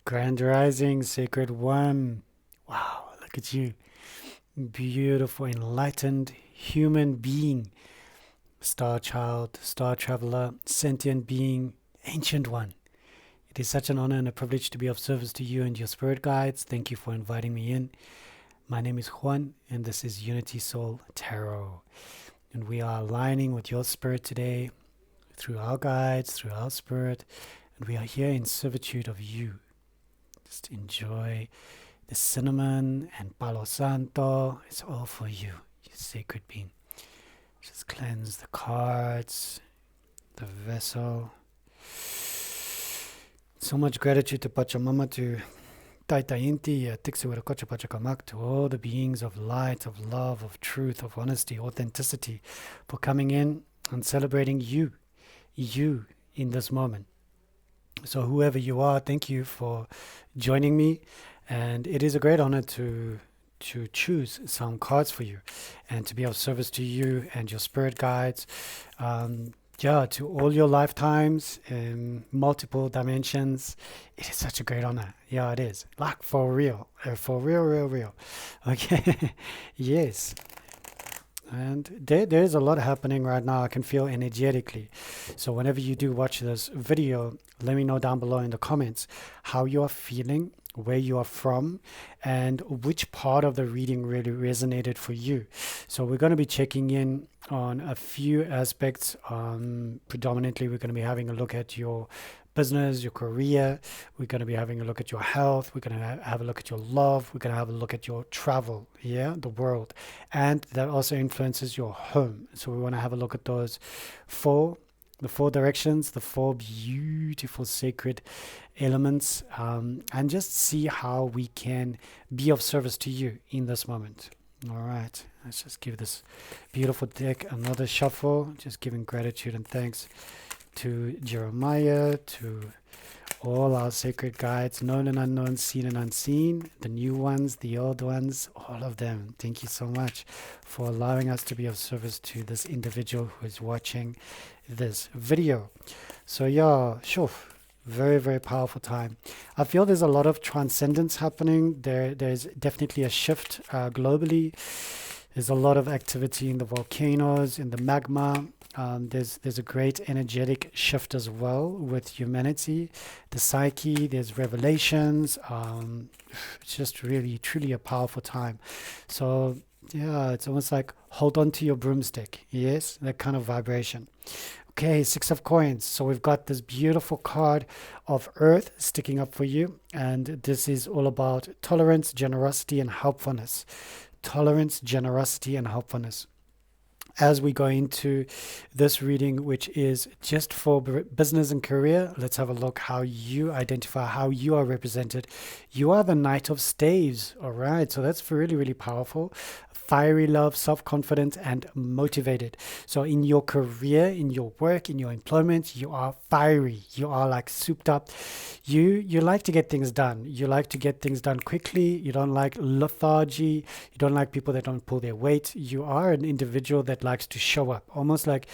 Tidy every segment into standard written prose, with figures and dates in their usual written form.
Grand Rising, Sacred One. Wow, look at you. Beautiful, enlightened human being. Star child, star traveler, sentient being, ancient one. It is such an honor and a privilege to be of service to you and your spirit guides. Thank you for inviting me in. My name is Juan, and this is Unity Soul Tarot. And we are aligning with your spirit today through our guides, through our spirit, and we are here in servitude of you. Just enjoy the cinnamon and palo santo. It's all for you, you sacred being. Just cleanse the cards, the vessel. So much gratitude to Pachamama, to Taita Inti, Tixiwarakocha Pachakamak, to all the beings of light, of love, of truth, of honesty, authenticity, for coming in and celebrating you in this moment. So whoever you are, thank you for joining me, and it is a great honor to choose some cards for you and to be of service to you and your spirit guides, to all your lifetimes in multiple dimensions. It is such a great honor. Yeah, it is. Like for real, real. Okay. Yes. And there's a lot happening right now. I can feel energetically. So whenever you do watch this video, let me know down below in the comments how you are feeling, where you are from, and which part of the reading really resonated for you. So we're going to be checking in on a few aspects. Predominantly, we're going to be having a look at your business, your career. We're going to be having a look at your health. We're going to have a look at your love. We're going to have a look at your travel, the world. And that also influences your home. So we want to have a look at those the four directions, the four beautiful sacred elements, and just see how we can be of service to you in this moment. All right, let's just give this beautiful deck another shuffle, just giving gratitude and thanks to Jeremiah, to all our sacred guides, known and unknown, seen and unseen, the new ones, the old ones, all of them. Thank you so much for allowing us to be of service to this individual who is watching this video. So very, very powerful time. I feel there's a lot of transcendence happening. There's definitely a shift globally. There's a lot of activity in the volcanoes, in the magma. There's a great energetic shift as well with humanity, the psyche. There's revelations. It's just really, truly a powerful time. So it's almost like hold on to your broomstick. Yes, that kind of vibration. Okay, 6 of coins. So we've got this beautiful card of earth sticking up for you. And this is all about tolerance, generosity, and helpfulness. Tolerance, generosity, and helpfulness. As we go into this reading, which is just for business and career, let's have a look how you identify, how you are represented. You are the Knight of Staves, all right? So that's really, really powerful. Fiery love, self-confident, and motivated. So in your career, in your work, in your employment, you are fiery. You are like souped up. You like to get things done. You like to get things done quickly. You don't like lethargy. You don't like people that don't pull their weight. You are an individual that likes to show up, almost like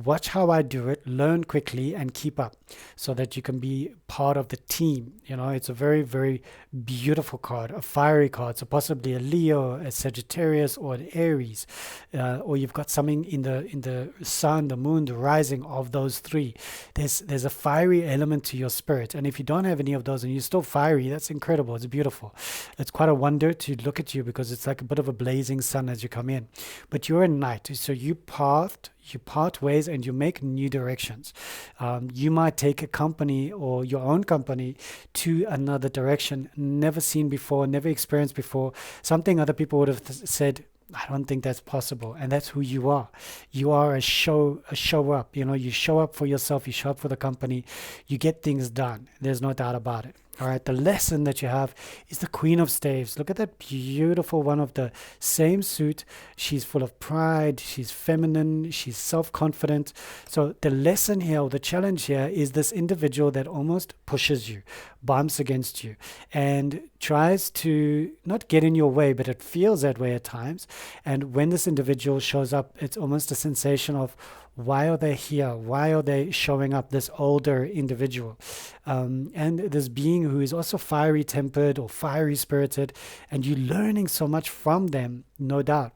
watch how I do it, learn quickly, and keep up so that you can be part of the team. It's a very, very beautiful card, a fiery card. So possibly a Leo, a Sagittarius, or an Aries, or you've got something in the sun, the moon, the rising of those three. There's a fiery element to your spirit, and if you don't have any of those and you're still fiery, that's incredible. It's beautiful. It's quite a wonder to look at you because it's like a bit of a blazing sun as you come in. But you're a knight, so you part ways and you make new directions. You might take a company or your own company to another direction, never seen before, never experienced before, something other people would have said, I don't think that's possible. And that's who you are. You are a show up. You show up for yourself, you show up for the company, you get things done. There's no doubt about it. All right, the lesson that you have is the Queen of Staves. Look at that beautiful one of the same suit. She's full of pride, she's feminine, she's self-confident. So the lesson here, or the challenge here, is this individual that almost pushes you, bumps against you, and tries to not get in your way, but it feels that way at times. And when this individual shows up, it's almost a sensation of Why are they here? Why are they showing up, this older individual? And this being who is also fiery tempered or fiery spirited, and you're learning so much from them, no doubt.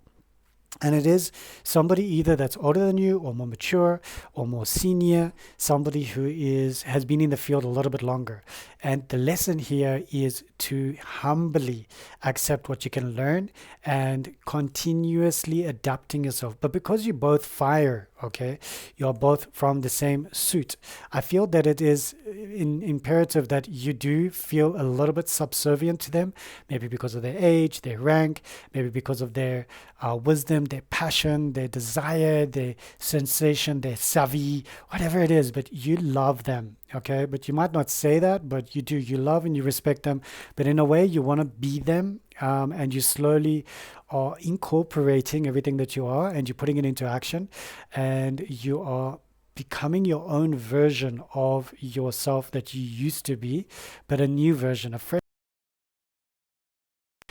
And it is somebody either that's older than you or more mature or more senior, somebody who has been in the field a little bit longer. And the lesson here is to humbly accept what you can learn and continuously adapting yourself. But because you both fire, okay, you're both from the same suit, I feel that it is imperative that you do feel a little bit subservient to them, maybe because of their age, their rank, maybe because of their wisdom, their passion, their desire, their sensation, their savvy, whatever it is, but you love them, okay? But you might not say that, but you do. You love and you respect them, but in a way you want to be them, and you slowly are incorporating everything that you are and you're putting it into action, and you are becoming your own version of yourself that you used to be, but a new version, a fresh.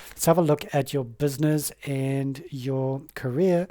Let's have a look at your business and your career.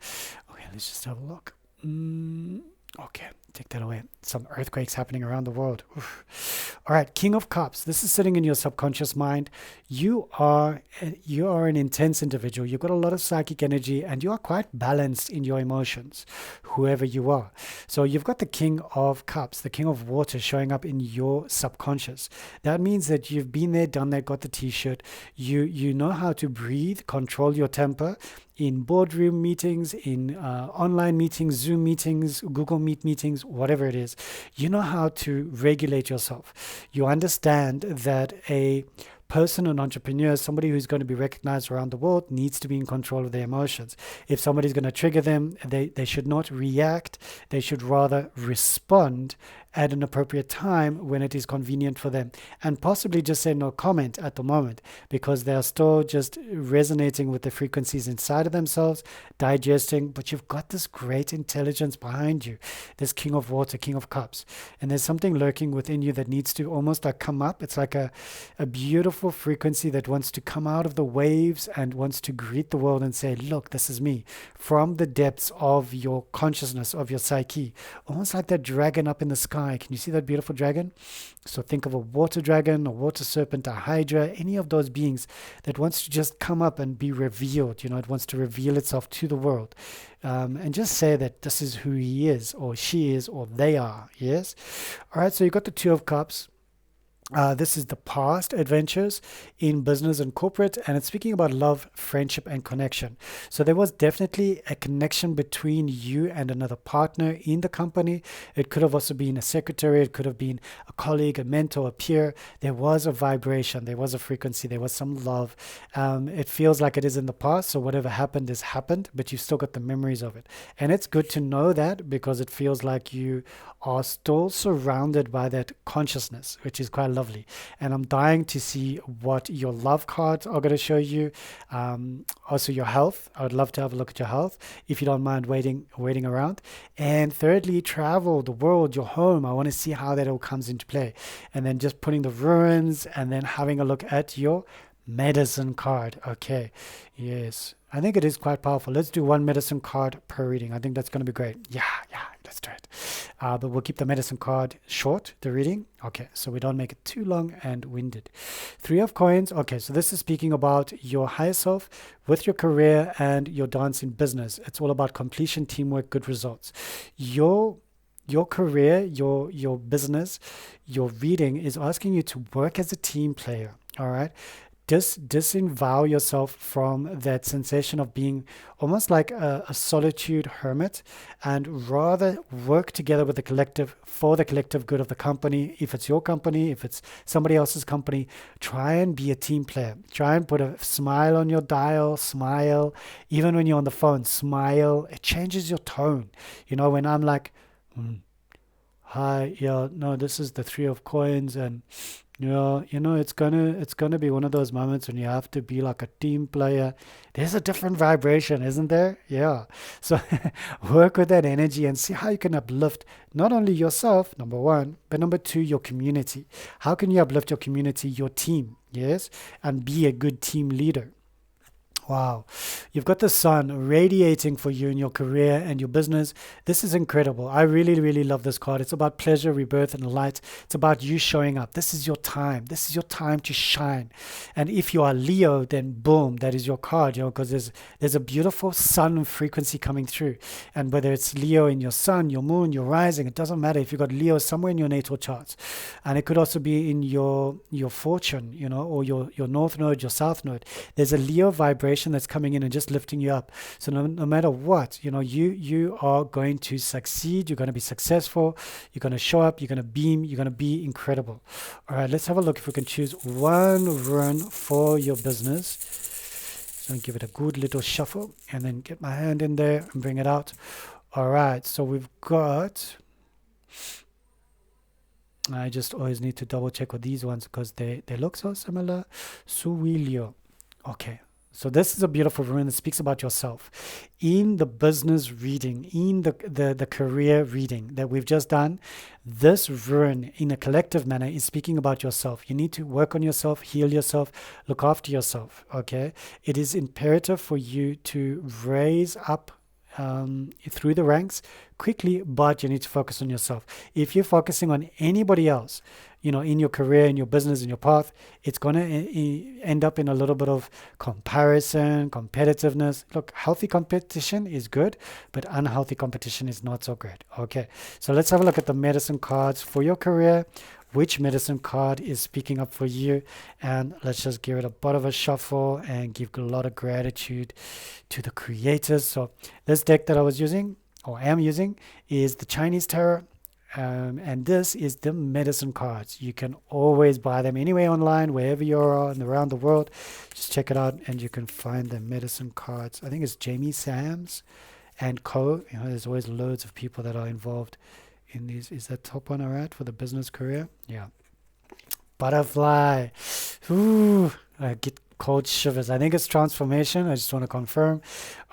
Okay, let's just have a look. Okay, take that away. Some earthquakes happening around the world. Oof. All right, King of Cups. This is sitting in your subconscious mind. You are an intense individual. You've got a lot of psychic energy and you are quite balanced in your emotions, whoever you are. So you've got the King of Cups, the King of Water showing up in your subconscious. That means that you've been there, done that, got the t-shirt. You know how to breathe, control your temper in boardroom meetings, in online meetings, Zoom meetings, Google Meet meetings, whatever it is. You know how to regulate yourself. You understand that a person, an entrepreneur, somebody who's going to be recognized around the world, needs to be in control of their emotions. If somebody's going to trigger them, they should not react. They should rather respond at an appropriate time when it is convenient for them, and possibly just say no comment at the moment because they are still just resonating with the frequencies inside of themselves, digesting. But you've got this great intelligence behind you, this King of Water, King of Cups, and there's something lurking within you that needs to almost like come up. It's like a beautiful frequency that wants to come out of the waves and wants to greet the world and say, look, this is me, from the depths of your consciousness, of your psyche, almost like that dragon up in the sky. Can you see that beautiful dragon? So think of a water dragon, a water serpent, a hydra, any of those beings that wants to just come up and be revealed. It wants to reveal itself to the world, and just say that this is who he is or she is or they are. Yes. All right. So you got the Two of Cups. This is the past adventures in business and corporate, and it's speaking about love, friendship, and connection. So there was definitely a connection between you and another partner in the company. It could have also been a secretary, it could have been a colleague, a mentor, a peer. There was a vibration, there was a frequency, there was some love. It feels like it is in the past, so whatever happened is happened, but you've still got the memories of it. And it's good to know that because it feels like you are still surrounded by that consciousness, which is quite lovely. And I'm dying to see what your love cards are going to show you. Also your health. I would love to have a look at your health if you don't mind waiting around. And thirdly, travel, the world, your home. I want to see how that all comes into play. And then just putting the ruins and then having a look at your medicine card. Okay. Yes. I think it is quite powerful. Let's do one medicine card per reading. I think that's going to be great. Yeah, let's do it. But we'll keep the medicine card short, the reading. Okay, so we don't make it too long and winded. Three of Coins. Okay, so this is speaking about your higher self with your career and your dance in business. It's all about completion, teamwork, good results. Your career, your business, your reading is asking you to work as a team player. All right. Disavow yourself from that sensation of being almost like a solitude hermit, and rather work together with the collective for the collective good of the company. If it's your company, if it's somebody else's company, try and be a team player. Try and put a smile on your dial, smile. Even when you're on the phone, smile. It changes your tone. When I'm like, hi, yeah, no, this is the Three of Coins, and yeah, it's gonna be one of those moments when you have to be like a team player. There's a different vibration, isn't there? Yeah. So work with that energy and see how you can uplift not only yourself, number one, but number two, your community. How can you uplift your community, your team? Yes, and be a good team leader. Wow. You've got the sun radiating for you in your career and your business. This is incredible. I really, really love this card. It's about pleasure, rebirth, and light. It's about you showing up. This is your time. This is your time to shine. And if you are Leo, then boom, that is your card, because there's a beautiful sun frequency coming through. And whether it's Leo in your sun, your moon, your rising, it doesn't matter if you've got Leo somewhere in your natal charts. And it could also be in your fortune, or your north node, your south node. There's a Leo vibration that's coming in and just lifting you up. So no matter what, you are going to succeed. You're going to be successful. You're going to show up. You're going to beam. You're going to be incredible. All right, let's have a look if we can choose one rune for your business. So give it a good little shuffle and then get my hand in there and bring it out. All right, so we've got... I just always need to double check with these ones because they look so similar. Suwilio. Okay. So this is a beautiful rune that speaks about yourself. In the business reading, in the career reading that we've just done, this rune in a collective manner is speaking about yourself. You need to work on yourself, heal yourself, look after yourself, okay? It is imperative for you to raise up through the ranks quickly, but you need to focus on yourself. If you're focusing on anybody else, in your career, in your business, in your path, it's going to end up in a little bit of comparison, competitiveness. Look, healthy competition is good, but unhealthy competition is not so great. Okay, so let's have a look at the medicine cards for your career. Which medicine card is speaking up for you? And let's just give it a bit of a shuffle and give a lot of gratitude to the creators. So this deck that I was using, or am using, is the Chinese Tarot. And this is the medicine cards. You can always buy them anywhere online, wherever you are and around the world. Just check it out and you can find the medicine cards. I think it's Jamie Sams and co. There's always loads of people that are involved in these. Is that top one all right for the business career? Yeah. Butterfly. Ooh, I get cold shivers. I think it's transformation. I just want to confirm.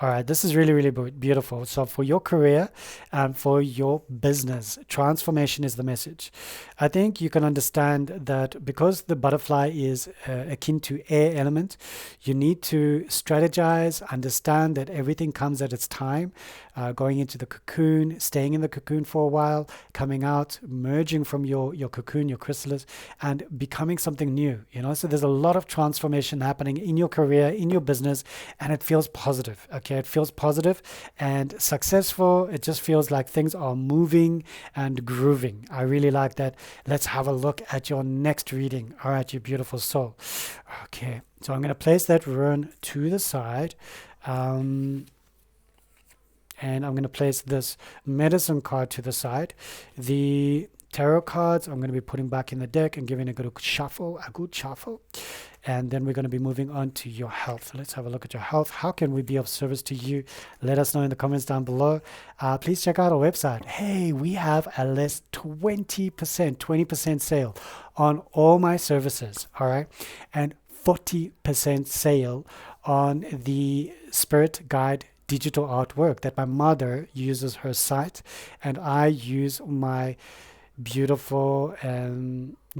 All right, this is really, really beautiful. So for your career and for your business, transformation is the message. I think you can understand that because the butterfly is akin to air element, you need to strategize, understand that everything comes at its time, going into the cocoon, staying in the cocoon for a while, coming out, merging from your cocoon, your chrysalis, and becoming something new. So there's a lot of transformation happening in your career, in your business, and it feels positive. Okay, it feels positive and successful. It just feels like things are moving and grooving. I really like that. Let's have a look at your next reading. All right, you beautiful soul. Okay, so I'm going to place that rune to the side. And I'm going to place this medicine card to the side. The tarot cards I'm going to be putting back in the deck and giving a good shuffle. And then we're going to be moving on to your health. So let's have a look at your health. How can we be of service to you? Let us know in the comments down below. Please check out our website. Hey, we have a less 20% sale on all my services. All right. And 40% sale on the Spirit Guide digital artwork that my mother uses her site, and I use my beautiful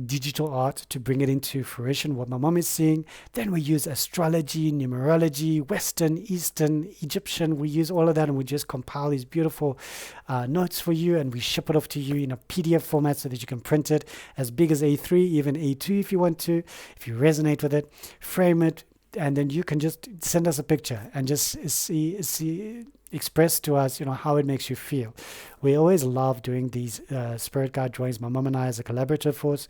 digital art to bring it into fruition, what my mom is seeing. Then we use astrology, numerology, Western, Eastern, Egyptian. We use all of that and we just compile these beautiful notes for you, and we ship it off to you in a PDF format so that you can print it as big as A3, even A2 if you want to. If you resonate with it, frame it, and then you can just send us a picture and just express to us, how it makes you feel. We always love doing these spirit guide drawings. My mom and I as a collaborative force.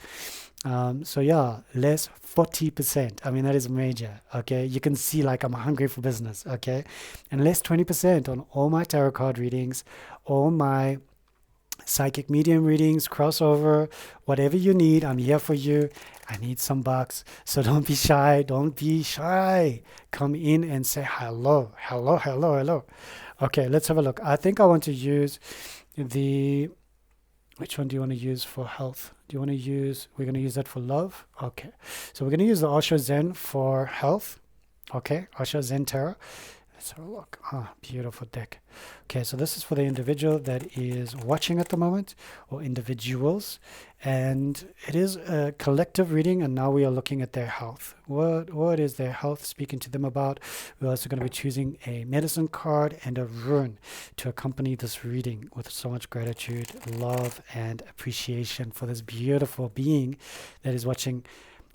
So yeah, less 40%. I mean, that is major. Okay, you can see like I'm hungry for business. Okay, and less 20% on all my tarot card readings, all my psychic medium readings, crossover, whatever you need, I'm here for you. I need some bucks, so don't be shy. Come in and say hello. Okay, let's have a look. I think I want to use which one do you want to use for health? We're going to use that for love. Okay, so we're going to use the Osho Zen for health. Okay, Osho Zen Tarot. Let's have a look. Ah, beautiful deck. Okay, so this is for the individual that is watching at the moment, or individuals, and it is a collective reading, and now we are looking at their health. What is their health speaking to them about? We're also going to be choosing a medicine card and a rune to accompany this reading with so much gratitude, love, and appreciation for this beautiful being that is watching.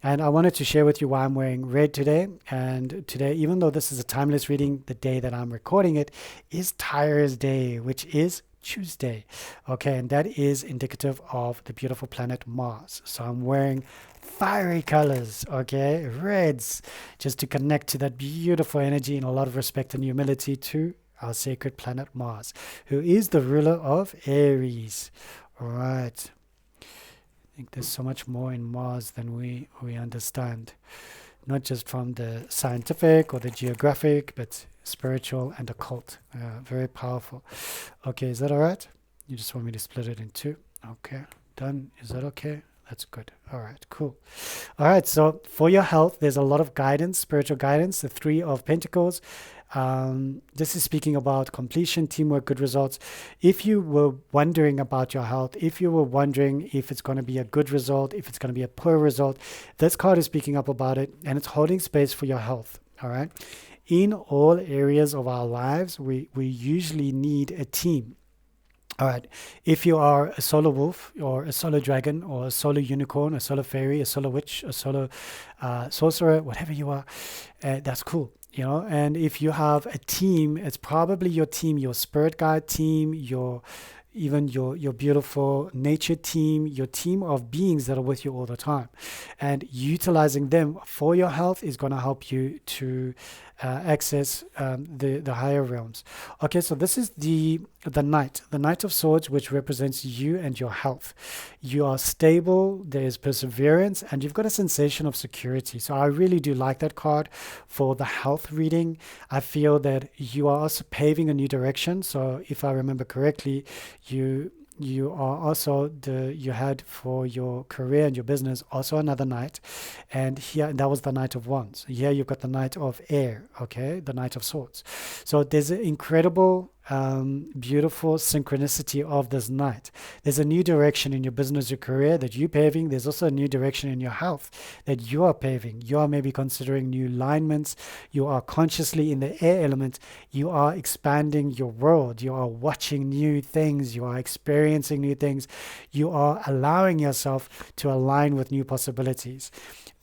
And I wanted to share with you why I'm wearing red today. And today, even though this is a timeless reading, the day that I'm recording it is Tyre's Day, which is Tuesday. Okay, and that is indicative of the beautiful planet Mars. So I'm wearing fiery colors, okay, reds, just to connect to that beautiful energy and a lot of respect and humility to our sacred planet Mars, who is the ruler of Aries. All right. I think there's so much more in Mars than we understand, not just from the scientific or the geographic, but spiritual and occult. Very powerful. Okay, is that all right? You just want me to split it in two? Okay, done. Is that okay? That's good. All right, cool. All right, so for your health, there's a lot of guidance, spiritual guidance, the Three of Pentacles. This is speaking about completion, teamwork, good results. If you were wondering about your health, if you were wondering if it's going to be a good result, if it's going to be a poor result, this card is speaking up about it, and it's holding space for your health. All right. In all areas of our lives, we usually need a team. All right. If you are a solar wolf or a solar dragon or a solar unicorn, a solar fairy, a solar witch, a solar sorcerer, whatever you are, that's cool. You know, and if you have a team, it's probably your team, your spirit guide team, your beautiful nature team, your team of beings that are with you all the time. And utilizing them for your health is going to help you to access the higher realms. Okay, so this is the Knight of Swords, which represents you and your health. You are stable, there is perseverance, and you've got a sensation of security. So I really do like that card for the health reading. I feel that you are also paving a new direction. So if I remember correctly, you are also you had for your career and your business also another knight, and here that was the Knight of Wands. Here you've got the Knight of Air, okay, the Knight of Swords. So there's an incredible beautiful synchronicity of this night. There's a new direction in your business, your career that you're paving. There's also a new direction in your health that you are paving. You are maybe considering new alignments. You are consciously in the air element. You are expanding your world. You are watching new things. You are experiencing new things. You are allowing yourself to align with new possibilities.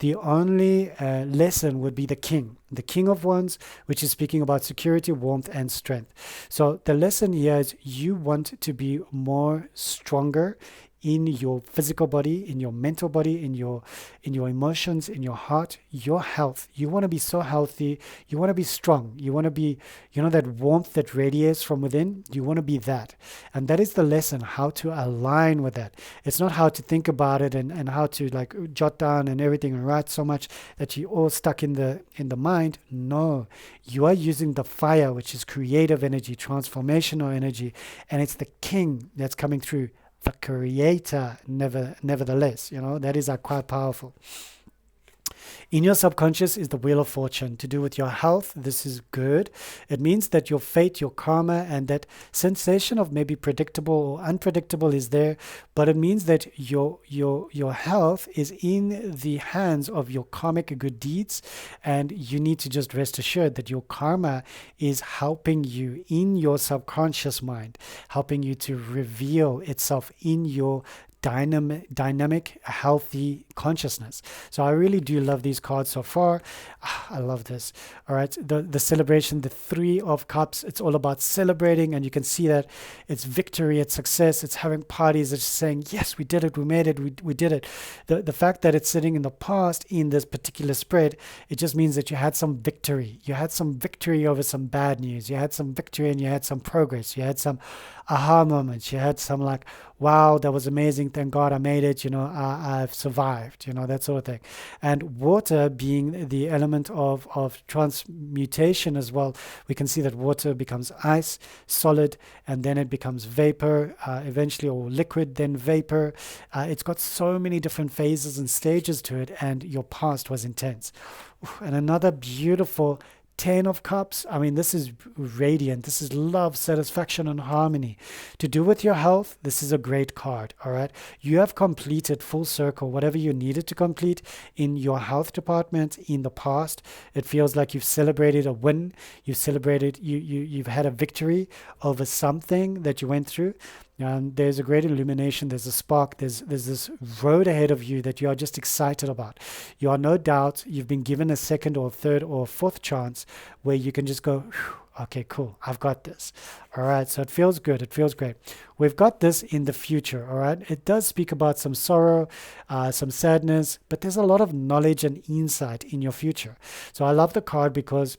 The only lesson would be the King of Wands, which is speaking about security, warmth, and strength. So the lesson here is you want to be more stronger in your physical body, in your mental body, in your emotions, in your heart, your health. You want to be so healthy. You want to be strong. You want to be, that warmth that radiates from within. You want to be that. And that is the lesson, how to align with that. It's not how to think about it and how to like jot down and everything and write so much that you're all stuck in the mind. No, you are using the fire, which is creative energy, transformational energy, and it's the king that's coming through. The creator, nevertheless, that is quite powerful. In your subconscious is the Wheel of Fortune to do with your health. This is good. It means that your fate, your karma, and that sensation of maybe predictable or unpredictable is there. But it means that your health is in the hands of your karmic good deeds, and you need to just rest assured that your karma is helping you in your subconscious mind, helping you to reveal itself in your dynamic, healthy consciousness. So I really do love these cards so far. I love this. All right, the celebration, the Three of Cups, it's all about celebrating, and you can see that it's victory, it's success, it's having parties, it's saying, yes, we did it, we made it, we did it. The fact that it's sitting in the past in this particular spread, it just means that you had some victory. You had some victory over some bad news. You had some victory and you had some progress. You had some aha moments. You had some like, wow, that was amazing. Thank God I made it. I've survived, that sort of thing. And water being the element of transmutation as well, we can see that water becomes ice, solid, and then it becomes vapor, eventually, or liquid, then vapor. It's got so many different phases and stages to it, and your past was intense. And another beautiful Ten of Cups, I mean, this is radiant. This is love, satisfaction, and harmony. To do with your health, this is a great card, all right? You have completed full circle, whatever you needed to complete in your health department in the past. It feels like you've celebrated a win. You've celebrated, you've had a victory over something that you went through. There's a great illumination, there's a spark, there's this road ahead of you that you are just excited about. You are no doubt, you've been given a second or third or fourth chance where you can just go, okay, cool, I've got this. All right, so it feels good, it feels great. We've got this in the future, all right? It does speak about some sorrow, some sadness, but there's a lot of knowledge and insight in your future. So I love the card because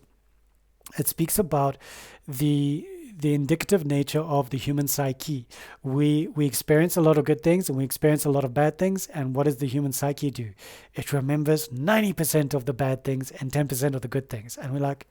it speaks about the indicative nature of the human psyche. We experience a lot of good things and we experience a lot of bad things. And what does the human psyche do? It remembers 90% of the bad things and 10% of the good things. And we're like,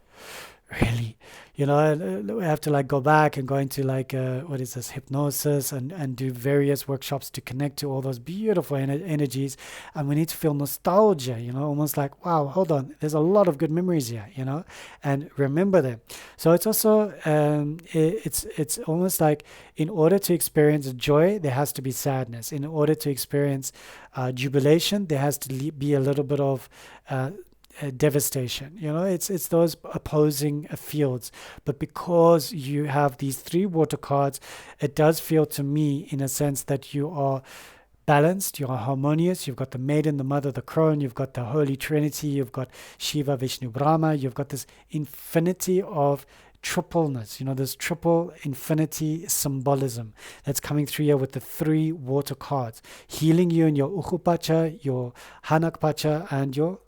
really? You know, we have to like go back and go into like, what is this, hypnosis and do various workshops to connect to all those beautiful energies. And we need to feel nostalgia, you know, almost like, wow, hold on, there's a lot of good memories here, you know, and remember them. So it's also, it's almost like in order to experience joy, there has to be sadness. In order to experience jubilation, there has to be a little bit of devastation. You know, it's those opposing fields. But because you have these three water cards, it does feel to me in a sense that you are balanced, you are harmonious. You've got the maiden, the mother, the crone, you've got the Holy Trinity, you've got Shiva, Vishnu, Brahma, you've got this infinity of tripleness, you know, this triple infinity symbolism that's coming through here with the three water cards, healing you in your Uhupacha, your Hanakpacha, and your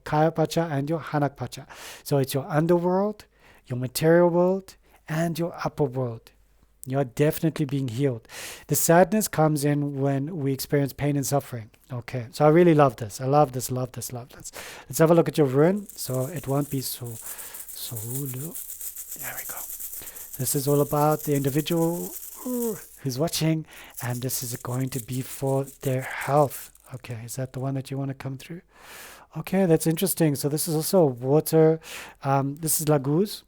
Kaya Pacha and your Hanak Pacha. So it's your underworld, your material world, and your upper world. You're definitely being healed. The sadness comes in when we experience pain and suffering. Okay, so I really love this. I love this, love this, love this. Let's have a look at your rune, so it won't be so low. There we go. This is all about the individual who's watching, and this is going to be for their health. Okay, is that the one that you want to come through? Okay, that's interesting. So this is also water. This is Laguz.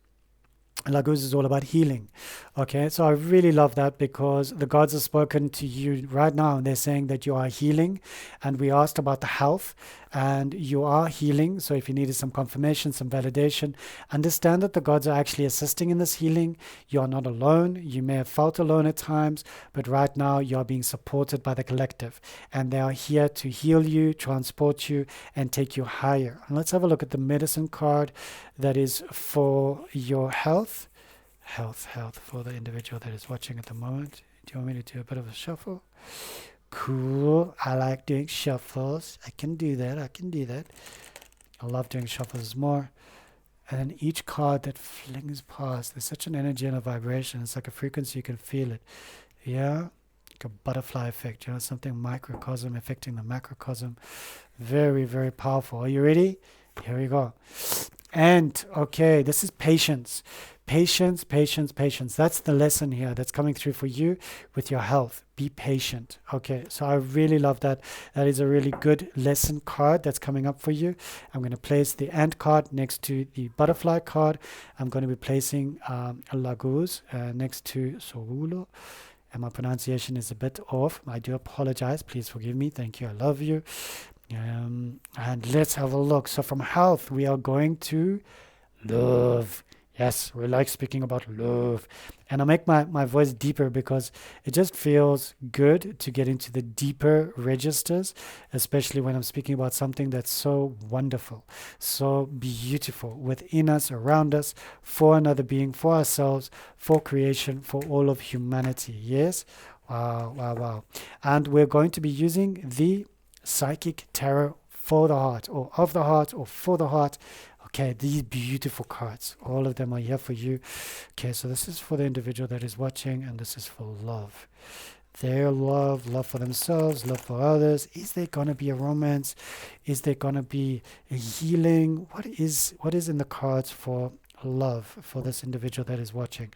Laguz is all about healing. Okay, so I really love that because the gods have spoken to you right now and they're saying that you are healing. And we asked about the health and you are healing. So if you needed some confirmation, some validation, understand that the gods are actually assisting in this healing. You are not alone. You may have felt alone at times, but right now you are being supported by the collective and they are here to heal you, transport you, and take you higher. And let's have a look at the medicine card that is for your health. Health for the individual that is watching at the moment. Do you want me to do a bit of a shuffle? Cool. I like doing shuffles. I can do that. I love doing shuffles more. And then each card that flings past, there's such an energy and a vibration. It's like a frequency, you can feel it. Yeah? Like a butterfly effect, you know, something microcosm affecting the macrocosm. Very, very powerful. Are you ready? Here we go. And, okay, this is patience. Patience. That's the lesson here that's coming through for you with your health. Be patient. Okay, so I really love that. That is a really good lesson card that's coming up for you. I'm going to place the ant card next to the butterfly card. I'm going to be placing a Laguz next to Sorulo. And my pronunciation is a bit off. I do apologize. Please forgive me. Thank you. I love you. And let's have a look. So from health, we are going to love. Yes, we like speaking about love. And I make my voice deeper because it just feels good to get into the deeper registers, especially when I'm speaking about something that's so wonderful, so beautiful within us, around us, for another being, for ourselves, for creation, for all of humanity. Yes? Wow. And we're going to be using the Psychic Tarot for the heart, or of the heart, or for the heart. Okay, these beautiful cards, all of them are here for you. Okay, so this is for the individual that is watching, and this is for love. Their love for themselves, love for others. Is there going to be a romance? Is there going to be a healing? What is in the cards for love for this individual that is watching?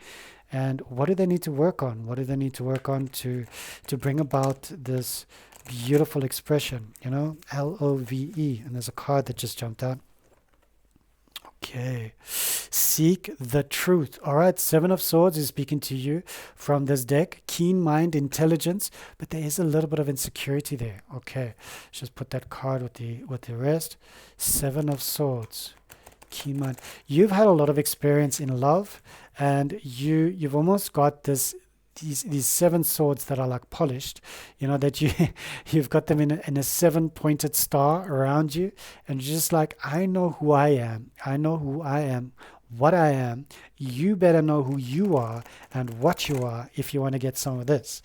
And what do they need to work on? What do they need to work on to bring about this beautiful expression? You know, LOVE. And there's a card that just jumped out. Okay. Seek the truth. All right. Seven of Swords is speaking to you from this deck. Keen mind, intelligence, but there is a little bit of insecurity there. Okay. Let's just put that card with the rest. Seven of Swords. Keen mind. You've had a lot of experience in love, and you've almost got these seven swords that are like polished, that you've got them in a seven pointed star around you, and you're just like, I know who I am. I know who I am, what I am. You better know who you are and what you are if you want to get some of this.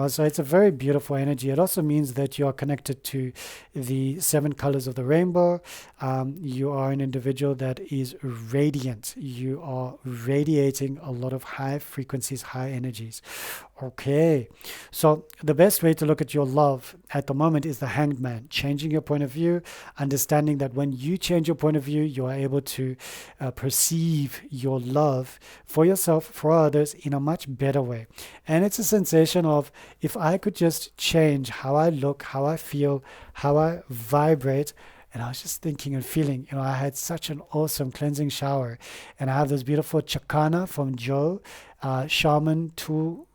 So it's a very beautiful energy. It also means that you are connected to the seven colors of the rainbow. You are an individual that is radiant. You are radiating a lot of high frequencies, high energies. Okay, so the best way to look at your love at the moment is the Hanged Man, changing your point of view, understanding that when you change your point of view, you are able to perceive your love for yourself, for others in a much better way. And it's a sensation of, if I could just change how I look, how I feel, how I vibrate. And I was just thinking and feeling, I had such an awesome cleansing shower, and I have this beautiful chakana from Joe, Shaman Tool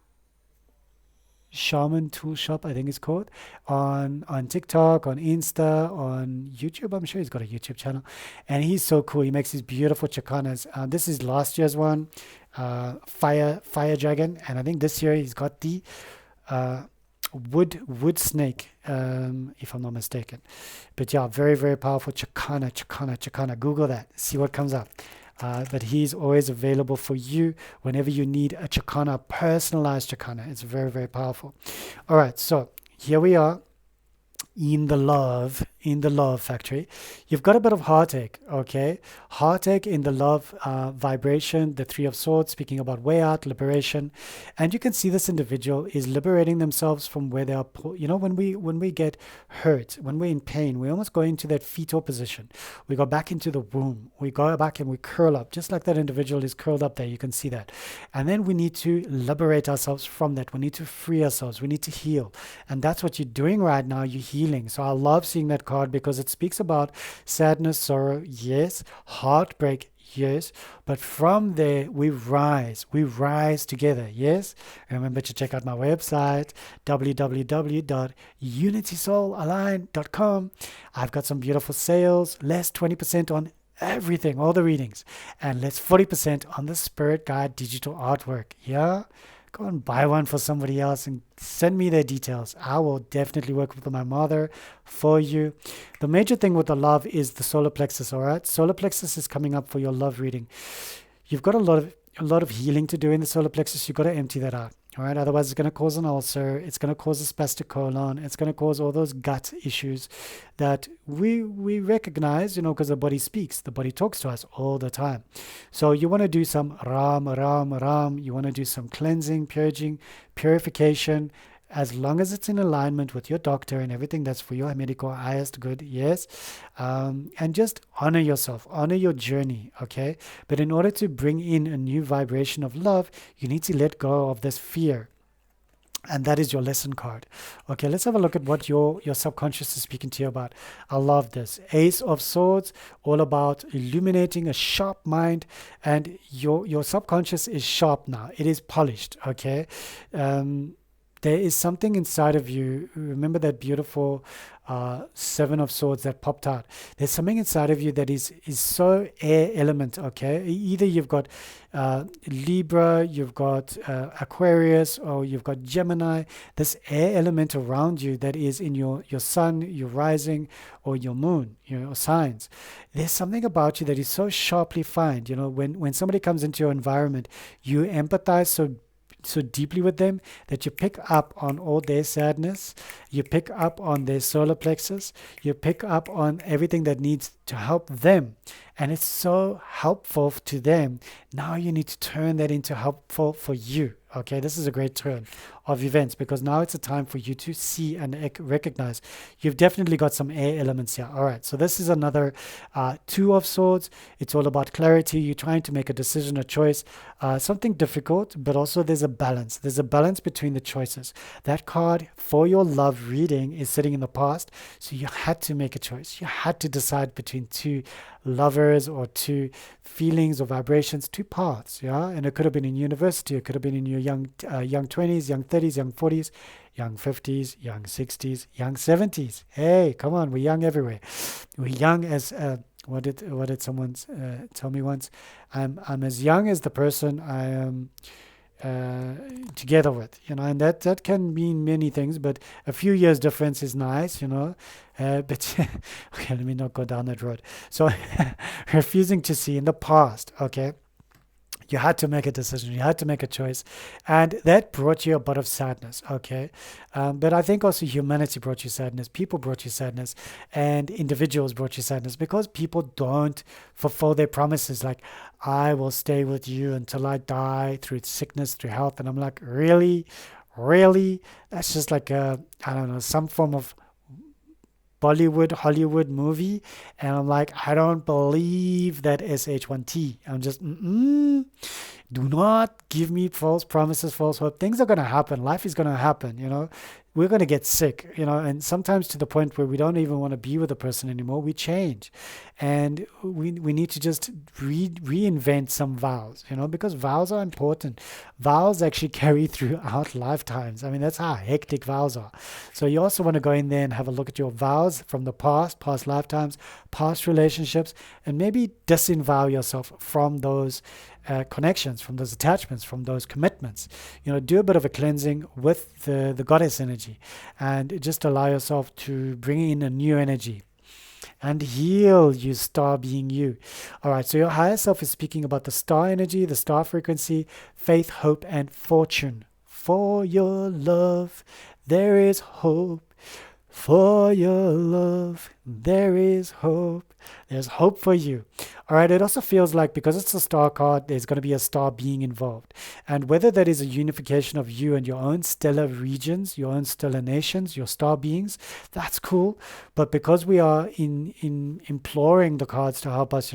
Shop, I think it's called, on TikTok, on Insta, on YouTube. I'm sure he's got a YouTube channel, and he's so cool. He makes these beautiful chakanas. This is last year's one, Fire Dragon, and I think this year he's got the wood snake, if I'm not mistaken. But yeah, very, very powerful chakana. Google that, see what comes up. But he's always available for you whenever you need a chakana, personalized chakana. It's very, very powerful. All right, so here we are in the love factory. You've got a bit of heartache, okay? Heartache in the love vibration, the Three of Swords, speaking about way out, liberation. And you can see this individual is liberating themselves from where they are. When we get hurt, when we're in pain, we almost go into that fetal position. We go back into the womb. We go back and we curl up, just like that individual is curled up there. You can see that. And then we need to liberate ourselves from that. We need to free ourselves. We need to heal. And that's what you're doing right now. You're healing. So I love seeing that card because it speaks about sadness, sorrow, yes, heartbreak, yes, but from there we rise together, yes. Remember to check out my website, www.unitysoulallign.com. I've got some beautiful sales, less 20% on everything, all the readings, and less 40% on the Spirit Guide digital artwork. Yeah, go and buy one for somebody else and send me their details. I will definitely work with my mother for you. The major thing with the love is the solar plexus, all right? Solar plexus is coming up for your love reading. You've got a lot of healing to do in the solar plexus. You've got to empty that out. All right, otherwise it's going to cause an ulcer, it's going to cause a spastic colon, it's going to cause all those gut issues that we recognize, because the body speaks, the body talks to us all the time. So you want to do some ram, you want to do some cleansing, purging, purification, as long as it's in alignment with your doctor and everything that's for your medical highest good, yes. And just honor yourself, honor your journey, okay? But in order to bring in a new vibration of love, you need to let go of this fear. And that is your lesson card. Okay, let's have a look at what your subconscious is speaking to you about. I love this. Ace of Swords, all about illuminating a sharp mind. And your subconscious is sharp now. It is polished, okay? There is something inside of you. Remember that beautiful Seven of Swords that popped out. There's something inside of you that is so air element, okay? Either you've got Libra, you've got Aquarius, or you've got Gemini. This air element around you that is in your sun, your rising, or your moon, your signs. There's something about you that is so sharply fine. When somebody comes into your environment, you empathize so deeply with them that you pick up on all their sadness, you pick up on their solar plexus, you pick up on everything that needs to help them, and it's so helpful to them. Now you need to turn that into helpful for you. Okay, this is a great turn of events, because now it's a time for you to see and recognize you've definitely got some air elements here. All right, so this is another Two of Swords. It's all about clarity. You're trying to make a decision, a choice, something difficult, but also there's a balance. There's a balance between the choices. That card for your love reading is sitting in the past, so you had to make a choice. You had to decide between two lovers or two feelings or vibrations, two paths, yeah. And it could have been in university, it could have been in your young 20s, young 30s, young 40s, young 50s, young 60s, young 70s. Hey, come on, we're young everywhere. We're young as what did someone tell me once? I'm as young as the person I am together with, and that can mean many things, but a few years difference is nice, but okay, let me not go down that road. So refusing to see in the past, okay, you had to make a decision, you had to make a choice, and that brought you a bit of sadness, okay? But I think also humanity brought you sadness, people brought you sadness, and individuals brought you sadness, because people don't fulfill their promises, like, I will stay with you until I die, through sickness, through health. And I'm like, really? Really? That's just like I don't know, some form of Bollywood, Hollywood movie. And I'm like, I don't believe that SH1T. I'm just, do not give me false promises, false hope. Things are going to happen. Life is going to happen, We're going to get sick, and sometimes to the point where we don't even want to be with a person anymore. We change. And we need to just reinvent some vows, because vows are important. Vows actually carry throughout lifetimes. I mean, that's how hectic vows are. So you also want to go in there and have a look at your vows from the past lifetimes, past relationships, and maybe disavow yourself from those connections, from those attachments, from those commitments. Do a bit of a cleansing with the goddess energy, and just allow yourself to bring in a new energy and heal, you star being you. All right, so your higher self is speaking about the star energy, the star frequency, faith, hope, and fortune. For your love, there is hope. For your love, there is hope. There's hope for you. All right, it also feels like, because it's a star card, there's going to be a star being involved. And whether that is a unification of you and your own stellar regions, your own stellar nations, your star beings, that's cool. But because we are in imploring the cards to help us,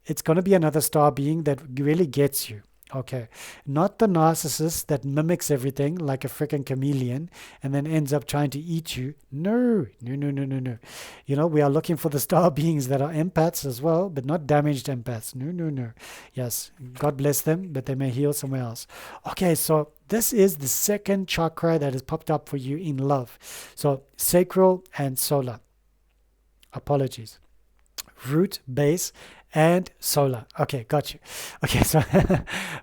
it's going to be another star being that really gets you. Okay, not the narcissist that mimics everything like a freaking chameleon and then ends up trying to eat you. No. We are looking for the star beings that are empaths as well, but not damaged empaths. No. Yes, God bless them, but they may heal somewhere else. Okay, so this is the second chakra that has popped up for you in love. So sacral and solar. Apologies. Root, base, and solar. Okay, got you. Okay, so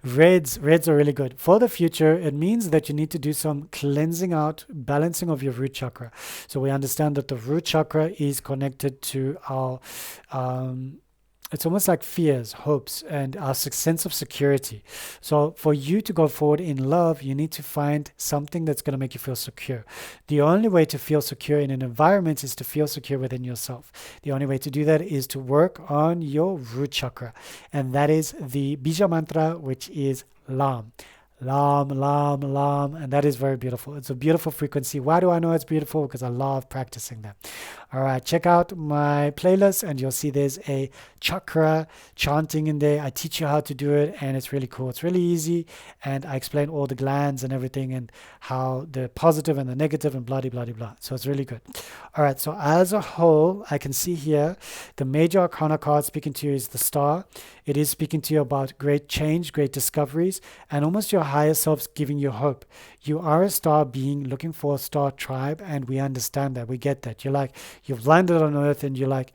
reds are really good. For the future, it means that you need to do some cleansing out, balancing of your root chakra. So we understand that the root chakra is connected to our it's almost like fears, hopes, and our sense of security. So for you to go forward in love, you need to find something that's going to make you feel secure. The only way to feel secure in an environment is to feel secure within yourself. The only way to do that is to work on your root chakra. And that is the Bija mantra, which is Lam. Lam, lam, lam, and that is very beautiful. It's a beautiful frequency. Why do I know it's beautiful? Because I love practicing them. All right, check out my playlist and you'll see there's a chakra chanting in there. I teach you how to do it and it's really cool. It's really easy and I explain all the glands and everything and how the positive and the negative and blah, blah, blah, blah. So it's really good. All right, so as a whole, I can see here the major arcana card speaking to you is the star. It is speaking to you about great change, great discoveries, and almost your higher self's giving you hope. You are a star being looking for a star tribe, and we understand that. We get that. You're like, you've landed on Earth, and you're like,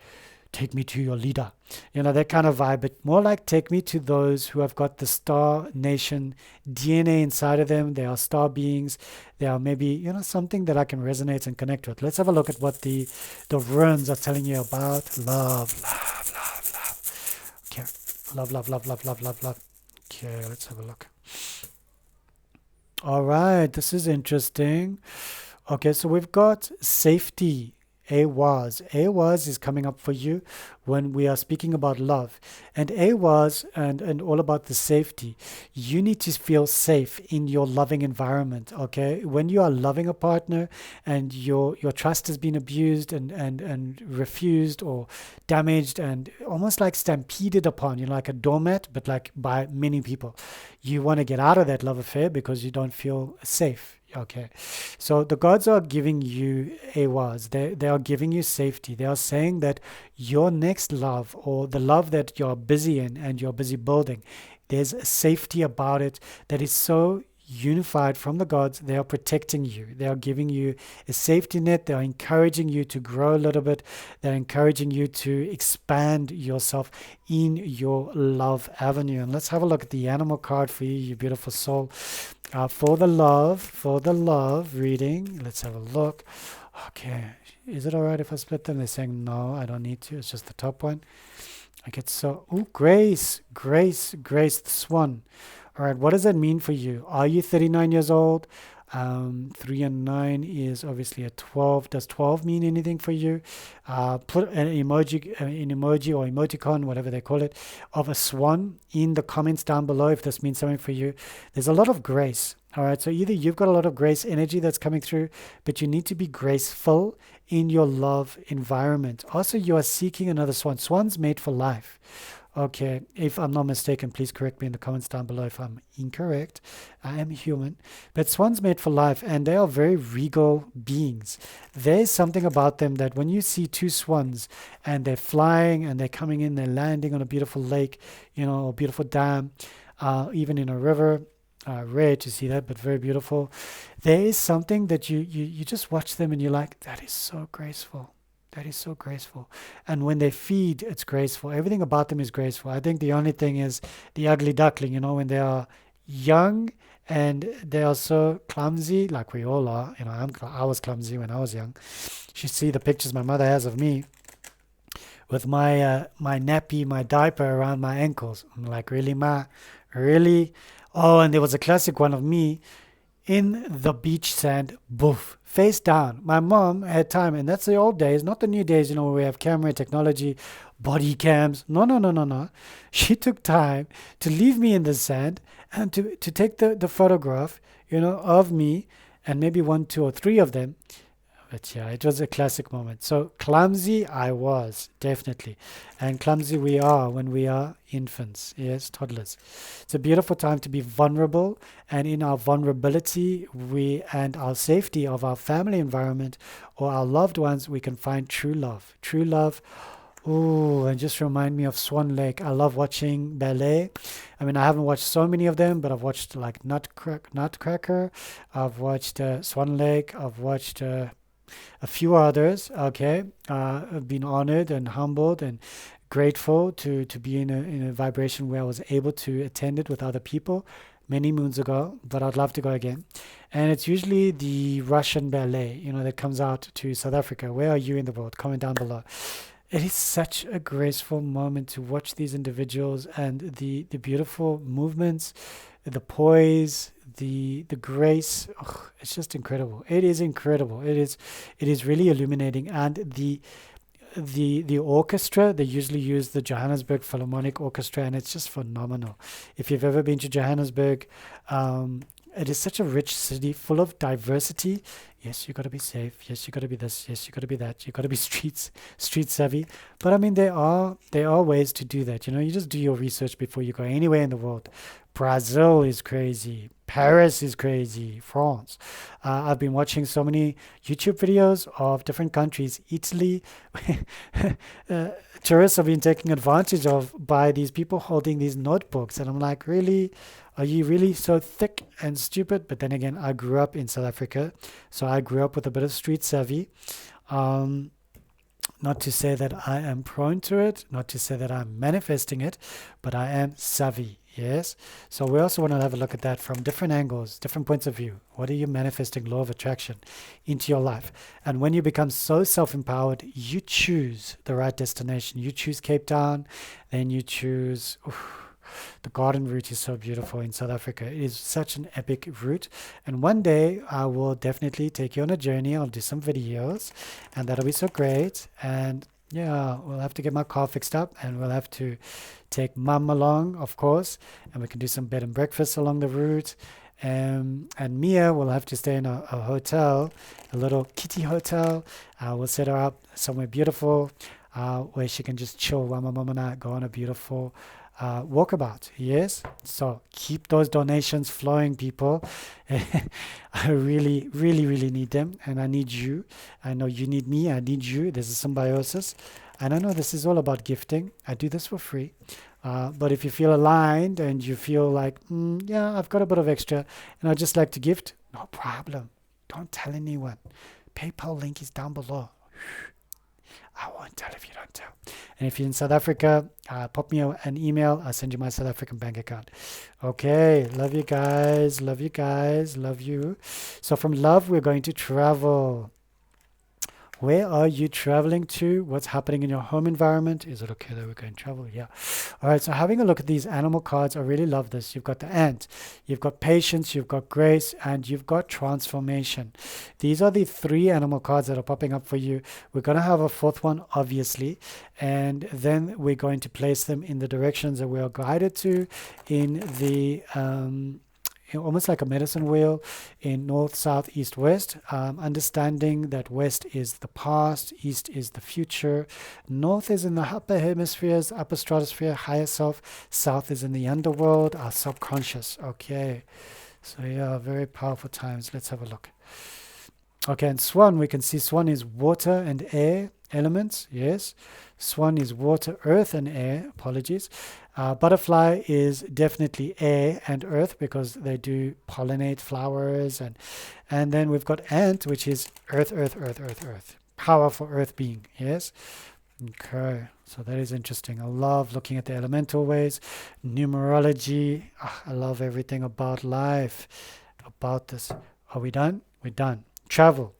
take me to your leader. That kind of vibe, but more like take me to those who have got the star nation DNA inside of them. They are star beings. They are maybe, something that I can resonate and connect with. Let's have a look at what the runes are telling you about love, love, love, love. Okay. Love, love, love, love, love, love, love. Okay, let's have a look. All right, this is interesting. Okay, so we've got safety. AWAS is coming up for you when we are speaking about love. And AWAS and all about the safety. You need to feel safe in your loving environment, okay? When you are loving a partner and your trust has been abused and refused or damaged and almost like stampeded upon, like a doormat, but like by many people. You want to get out of that love affair because you don't feel safe. Okay, so the gods are giving you awas. They are giving you safety. They are saying that your next love, or the love that you're busy in and you're busy building, there's a safety about it that is so unified from the gods. They are protecting you. They are giving you a safety net. They are encouraging you to grow a little bit. They're encouraging you to expand yourself in your love avenue. And let's have a look at the animal card for you, you beautiful soul. For the love reading, let's have a look. Okay, is it all right if I split them? They're saying no, I don't need to. It's just the top one. I get so, grace, the swan. All right, what does that mean for you? Are you 39 years old? 3 and 9 is obviously a 12. Does 12 mean anything for you? Put an emoji or emoticon, whatever they call it, of a swan in the comments down below if this means something for you. There's a lot of grace. All right, so either you've got a lot of grace energy that's coming through, but you need to be graceful in your love environment. Also, you are seeking another swan. Swan's made for life. Okay, if I'm not mistaken, please correct me in the comments down below if I'm incorrect. I am human. But swans made for life, and they are very regal beings. There's something about them that when you see two swans and they're flying and they're coming in, they're landing on a beautiful lake, a beautiful dam, even in a river. Rare to see that, but very beautiful. There is something that you just watch them and you're like, that is so graceful. That is so graceful. And when they feed, it's graceful. Everything about them is graceful. I think the only thing is the ugly duckling, when they are young and they are so clumsy, like we all are. I was clumsy when I was young. You should see the pictures my mother has of me with my my nappy, my diaper around my ankles. I'm like, really, ma? Really? Oh, and there was a classic one of me in the beach sand, boof, face down. My mom had time, and that's the old days, not the new days, where we have camera technology, body cams. No. She took time to leave me in the sand and to take the photograph, of me, and maybe 1, 2, or 3 of them. But yeah, it was a classic moment. So clumsy I was, definitely. And clumsy we are when we are infants, yes, toddlers. It's a beautiful time to be vulnerable. And in our vulnerability and our safety of our family environment or our loved ones, we can find true love. True love. Oh, and just remind me of Swan Lake. I love watching ballet. I mean, I haven't watched so many of them, but I've watched like Nutcracker. I've watched Swan Lake. I've watched... a few others, okay. I've been honored and humbled and grateful to be in a vibration where I was able to attend it with other people many moons ago, but I'd love to go again. And it's usually the Russian ballet, that comes out to South Africa. Where are you in the world? Comment down below. It is such a graceful moment to watch these individuals and the beautiful movements, the poise, the grace. Oh, it's just incredible. It is incredible. It is really illuminating. And the orchestra, they usually use the Johannesburg Philharmonic Orchestra, and it's just phenomenal. If you've ever been to Johannesburg, it is such a rich city full of diversity. Yes, you got to be safe. Yes, you got to be this. Yes, you got to be that. You got to be street savvy. But I mean, there are ways to do that. You just do your research before you go anywhere in the world. Brazil is crazy. Paris is crazy. France. I've been watching so many YouTube videos of different countries. Italy. Tourists have been taken advantage of by these people holding these notebooks. And I'm like, really? Are you really so thick and stupid? But then again, I grew up in South Africa. So I grew up with a bit of street savvy. Not to say that I am prone to it. Not to say that I'm manifesting it. But I am savvy. Yes. So we also want to have a look at that from different angles, different points of view. What are you manifesting law of attraction into your life? And when you become so self-empowered, you choose the right destination. You choose Cape Town, then you choose The garden route is so beautiful in South Africa. It is such an epic route. And one day I will definitely take you on a journey. I'll do some videos, and that'll be so great. And yeah, we'll have to get my car fixed up, and we'll have to take mum along, of course, and we can do some bed and breakfast along the route. And Mia will have to stay in a hotel, a little kitty hotel. We'll set her up somewhere beautiful where she can just chill while my mum and I go on a beautiful walkabout. Yes, so keep those donations flowing, people. I really, really, really need them, and I need you. I know you need me. I need you. There's a symbiosis, and I know this is all about gifting. I do this for free. But if you feel aligned and you feel like, yeah, I've got a bit of extra and I'd just like to gift, no problem. Don't tell anyone. PayPal link is down below. I won't tell if you don't tell. And if you're in South Africa, pop me an email. I'll send you my South African bank account. Okay. Love you guys. Love you guys. Love you. So from love, we're going to travel. Where are you traveling to? What's happening in your home environment? Is it okay that we're going to travel? Yeah. All right. So having a look at these animal cards, I really love this. You've got the ant, you've got patience, you've got grace, and you've got transformation. These are the three animal cards that are popping up for you. We're going to have a fourth one, obviously, and then we're going to place them in the directions that we are guided to in the almost like a medicine wheel in north, south, east, west, understanding that west is the past, east is the future, north is in the upper hemispheres, upper stratosphere, higher self, south is in the underworld, our subconscious. Okay, so yeah, very powerful times. Let's have a look. Okay, and Swan, we can see Swan is water and air elements. Yes, Swan is water, earth, and air. Apologies. Butterfly is definitely air and earth because they do pollinate flowers, and then we've got ant, which is earth, earth, earth, earth, earth. Powerful earth being. Yes. Okay, so that is interesting. I love looking at the elemental ways, numerology. I love everything about life, about this. Are we done? We're done. Travel.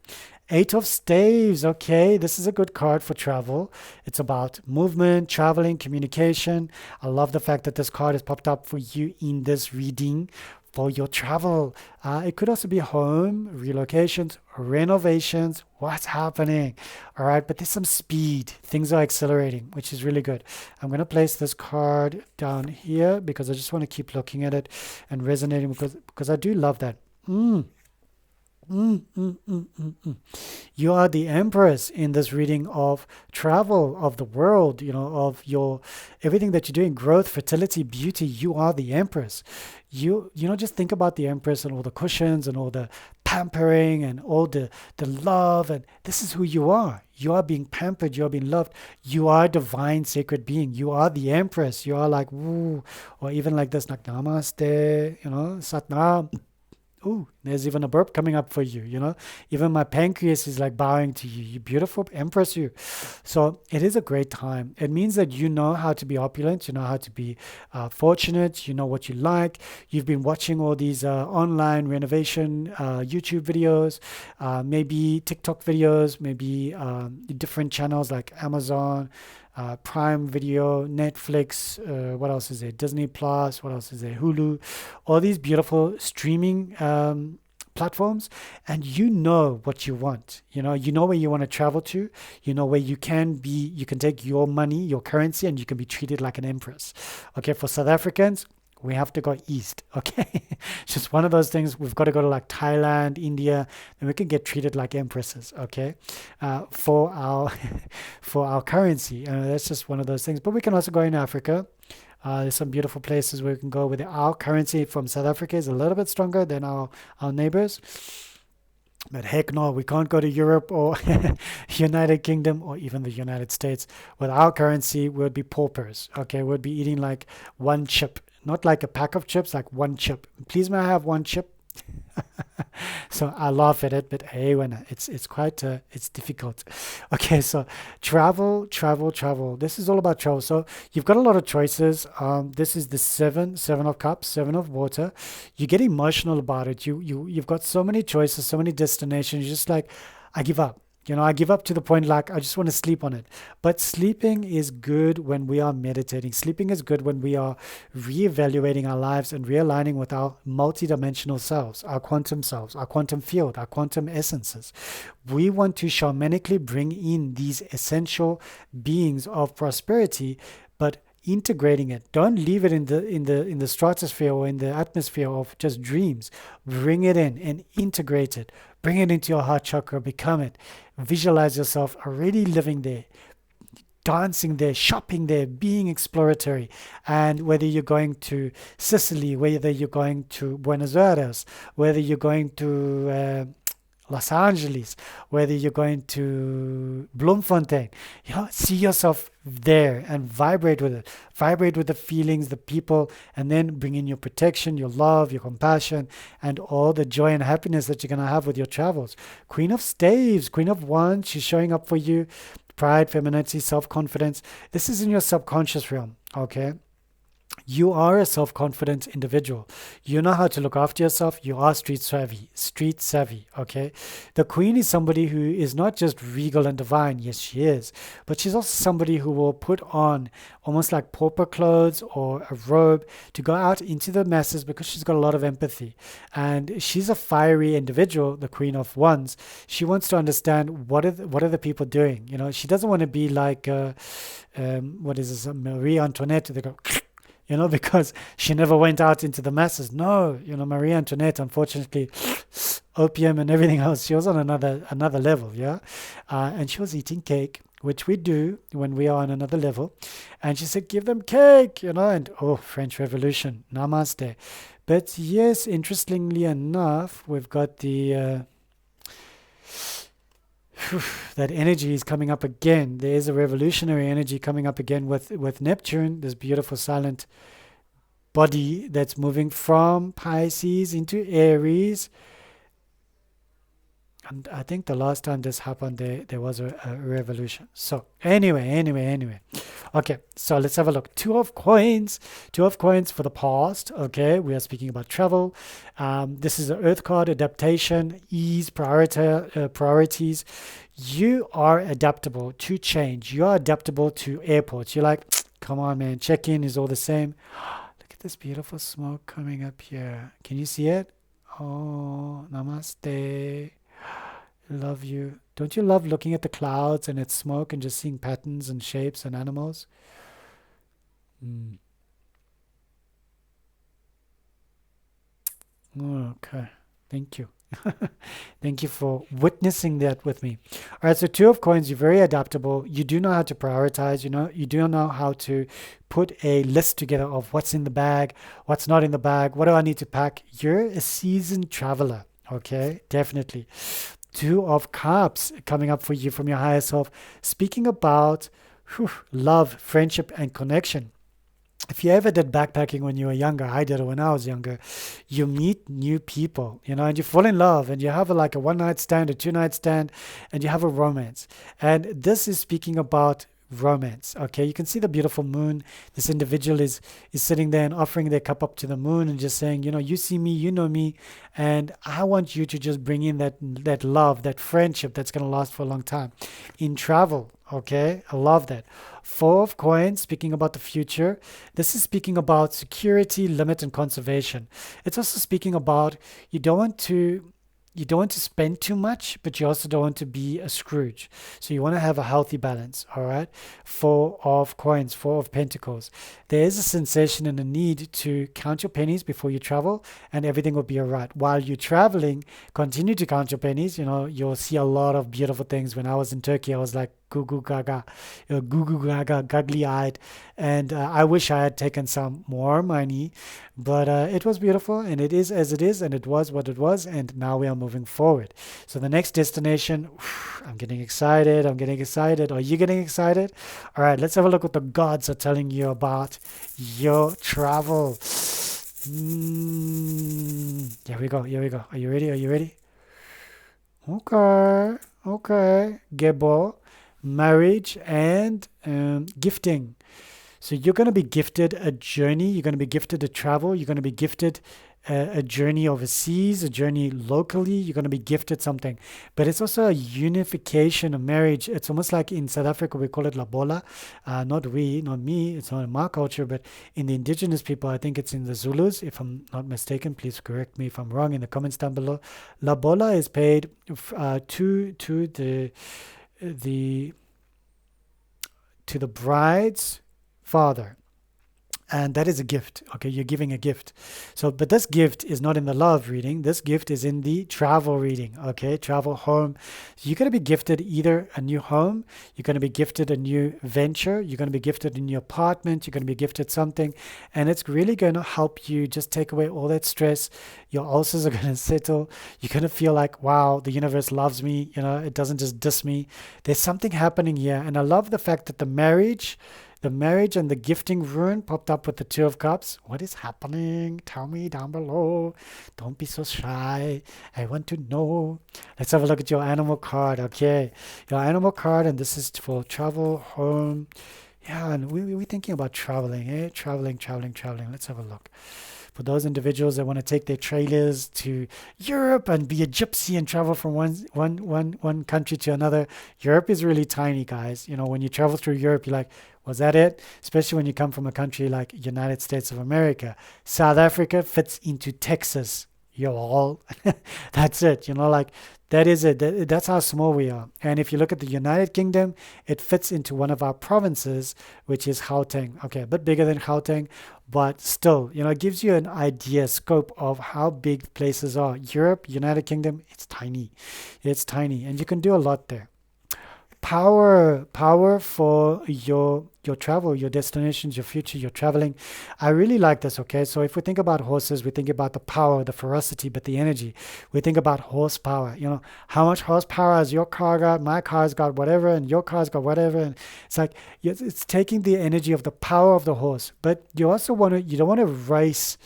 Eight of Staves. Okay, this is a good card for travel. It's about movement, traveling, communication. I love the fact that this card has popped up for you in this reading for your travel. It could also be home, relocations, renovations. What's happening? All right, but there's some speed. Things are accelerating, which is really good. I'm going to place this card down here because I just want to keep looking at it and resonating because I do love that. You are the empress in this reading of travel, of the world, of your everything that you're doing, growth, fertility, beauty. You are the empress. Just think about the empress and all the cushions and all the pampering and all the love, and this is who you are. You are being pampered, you are being loved, you are a divine sacred being, you are the empress. You are like woo, or even like this, like namaste, satnam. Ooh, there's even a burp coming up for you, Even my pancreas is like bowing to you. You beautiful empress, you. So it is a great time. It means that you know how to be opulent. You know how to be fortunate. You know what you like. You've been watching all these online renovation YouTube videos, maybe TikTok videos, maybe different channels like Amazon, Prime Video, Netflix, what else is there? Disney Plus, what else is there? Hulu, all these beautiful streaming platforms, and you know what you want. You know where you want to travel to. You know where you can take your money, your currency, and you can be treated like an empress. Okay, for South Africans, we have to go east. Okay, just one of those things. We've got to go to like Thailand, India, and we can get treated like empresses. Okay, for our currency. That's just one of those things. But we can also go in Africa. There's some beautiful places where we can go with our currency from South Africa is a little bit stronger than our neighbors. But heck no, we can't go to Europe or United Kingdom or even the United States. With our currency, we'd be paupers. Okay, we'd be eating like one chip. Not like a pack of chips, like one chip. Please may I have one chip? So I laugh at it, but hey, when it's quite it's difficult. Okay, so travel. This is all about travel. So you've got a lot of choices. This is the seven of cups, 7 of water. You get emotional about it. You've got so many choices, so many destinations. You're just like, I give up. I give up to the point like I just want to sleep on it. But sleeping is good when we are meditating. Sleeping is good when we are reevaluating our lives and realigning with our multidimensional selves, our quantum field, our quantum essences. We want to shamanically bring in these essential beings of prosperity, but integrating it. Don't leave it in the stratosphere or in the atmosphere of just dreams. Bring it in and integrate it. Bring it into your heart chakra, become it. Visualize yourself already living there, dancing there, shopping there, being exploratory. And whether you're going to Sicily, whether you're going to Buenos Aires, whether you're going to Los Angeles, whether you're going to Bloemfontein, see yourself there and vibrate with it. Vibrate with the feelings, the people, and then bring in your protection, your love, your compassion, and all the joy and happiness that you're going to have with your travels. Queen of Staves, Queen of Wands, she's showing up for you. Pride, femininity, self-confidence. This is in your subconscious realm, okay? You are a self-confident individual. You know how to look after yourself. You are street savvy, okay? The queen is somebody who is not just regal and divine. Yes, she is. But she's also somebody who will put on almost like pauper clothes or a robe to go out into the masses because she's got a lot of empathy. And she's a fiery individual, the Queen of Wands. She wants to understand what are the people doing. She doesn't want to be like, what is this, Marie Antoinette. They go, because she never went out into the masses. No, Marie Antoinette, unfortunately, opium and everything else, she was on another level, yeah? And she was eating cake, which we do when we are on another level. And she said, give them cake, and French Revolution, namaste. But yes, interestingly enough, we've got the... that energy is coming up again. There is a revolutionary energy coming up again with Neptune, this beautiful silent body that's moving from Pisces into Aries. And I think the last time this happened, there was a revolution. So anyway. Okay, so let's have a look. Two of coins for the past. Okay, we are speaking about travel. This is the Earth card, adaptation, ease, priorities. You are adaptable to change. You are adaptable to airports. You're like, come on, man, check-in is all the same. Look at this beautiful smoke coming up here. Can you see it? Oh, namaste. Love you. Don't you love looking at the clouds and its smoke and just seeing patterns and shapes and animals? Okay. Thank you. Thank you for witnessing that with me. All right, so Two of Coins, you're very adaptable. You do know how to prioritize, you do know how to put a list together of what's in the bag, what's not in the bag, what do I need to pack. You're a seasoned traveler, okay? Definitely. Two of Cups coming up for you from your higher self, speaking about love, friendship, and connection. If you ever did backpacking when you were younger, I did it when I was younger, you meet new people, and you fall in love and you have like a one-night stand, a two-night stand, and you have a romance. And this is speaking about romance. Okay, you can see the beautiful moon. This individual is sitting there and offering their cup up to the moon and just saying, you see me, you know me, and I want you to just bring in that love, that friendship that's going to last for a long time in travel. Okay, I love that. Four of Coins, speaking about the future. This is speaking about security, limit, and conservation. It's also speaking about you don't want to spend too much, but you also don't want to be a Scrooge. So you want to have a healthy balance, all right? Four of Coins, Four of Pentacles. There is a sensation and a need to count your pennies before you travel, and everything will be all right. While you're traveling, continue to count your pennies. You'll see a lot of beautiful things. When I was in Turkey, I was like, goo gaga, goggly eyed, and I wish I had taken some more money, but it was beautiful, and it is as it is, and it was what it was, and now we are moving forward. So the next destination, I'm getting excited. Are you getting excited? All right, let's have a look what the gods are telling you about your travel. Here we go. Are you ready? Okay. Gebo. Marriage and gifting. So you're going to be gifted a journey. You're going to be gifted a travel. You're going to be gifted a journey overseas, a journey locally. You're going to be gifted something. But it's also a unification, a marriage. It's almost like in South Africa, we call it Labola. Not me, it's not in my culture, but in the indigenous people, I think it's in the Zulus, if I'm not mistaken. Please correct me if I'm wrong in the comments down below. Labola is paid to the bride's father. And that is a gift. Okay, you're giving a gift. So, but this gift is not in the love reading. This gift is in the travel reading. Okay, travel home. So you're going to be gifted either a new home, you're going to be gifted a new venture, you're going to be gifted a new apartment, you're going to be gifted something, and it's really going to help you just take away all that stress. Your ulcers are going to settle. You're going to feel like, wow, the universe loves me. You know, it doesn't just diss me. There's something happening here, and I love the fact that the marriage and the gifting rune popped up with the Two of Cups. What is happening? Tell me down below. Don't be so shy. I want to know. Let's have a look at your animal card. Okay. Your animal card, and this is for travel, home. Yeah, and we're thinking about traveling, eh? Traveling. Let's have a look. For those individuals that want to take their trailers to Europe and be a gypsy and travel from one country to another. Europe is really tiny, guys. You know, when you travel through Europe, you're like, was that it? Especially when you come from a country like United States of America. South Africa fits into Texas. Y'all. That's it. You know, like that is it. That's how small we are. And if you look at the United Kingdom, it fits into one of our provinces, which is Gauteng. Okay, a bit bigger than Gauteng, but still, you know, it gives you an idea, scope of how big places are. Europe, United Kingdom, it's tiny. It's tiny, and you can do a lot there. Power for your travel, your destinations, your future, your traveling. I really like this. Okay, so if we think about horses, we think about the power, the ferocity, but the energy. We think about horsepower. You know, how much horsepower has your car got? My car's got whatever, and your car's got whatever. And it's like it's taking the energy of the power of the horse, but you also you don't want to race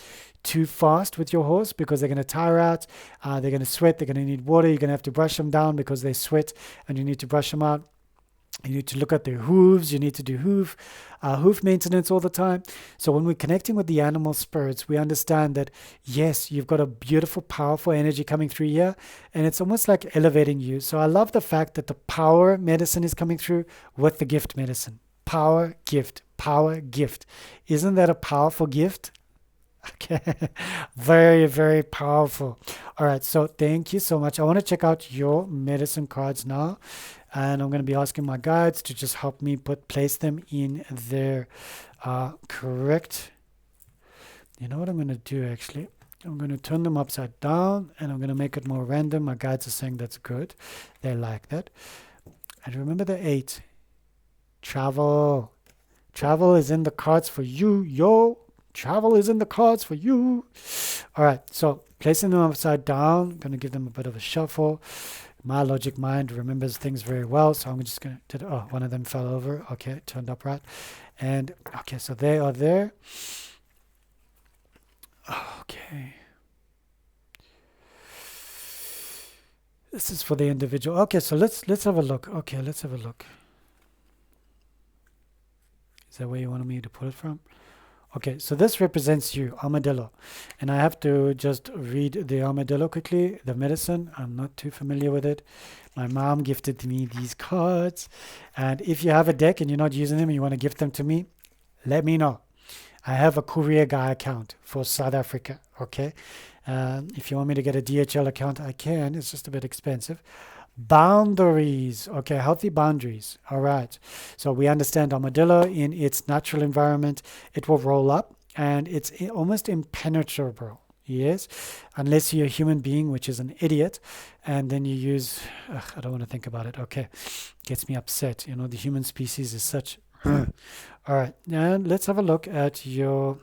too fast with your horse because they're going to tire out, they're going to sweat, they're going to need water, you're going to have to brush them down because they sweat and you need to brush them out. You need to look at their hooves, you need to do hoof maintenance all the time. So when we're connecting with the animal spirits, we understand that yes, you've got a beautiful, powerful energy coming through here, and it's almost like elevating you. So I love the fact that the power medicine is coming through with the gift medicine. Power, gift. Isn't that a powerful gift? Okay, very, very powerful. All right, so thank you so much. I want to check out your medicine cards now, and I'm going to be asking my guides to just help me place them in their correct. You know what I'm going to do actually? I'm going to turn them upside down, and I'm going to make it more random. My guides are saying that's good. They like that. And remember the 8. Travel. Travel is in the cards for you, yo. Travel is in the cards for you. All right, so placing them upside down, I'm going to give them a bit of a shuffle. My logic mind remembers things very well, so I'm just going to, one of them fell over. Okay, turned upright. And, okay, so they are there. Okay. This is for the individual. Okay, so let's have a look. Okay, let's have a look. Is that where you wanted me to pull it from? Okay, so this represents you, armadillo. And I have to just read the armadillo quickly, the medicine. I'm not too familiar with it. My mom gifted me these cards. And if you have a deck and you're not using them and you want to gift them to me, let me know. I have a Courier Guy account for South Africa, okay? If you want me to get a DHL account, I can. It's just a bit expensive. Boundaries. Okay, healthy boundaries. All right. So we understand armadillo in its natural environment. It will roll up and it's almost impenetrable. Yes, unless you're a human being, which is an idiot, and then you use, I don't want to think about it. Okay, gets me upset. You know, the human species is such. All right, and let's have a look at your.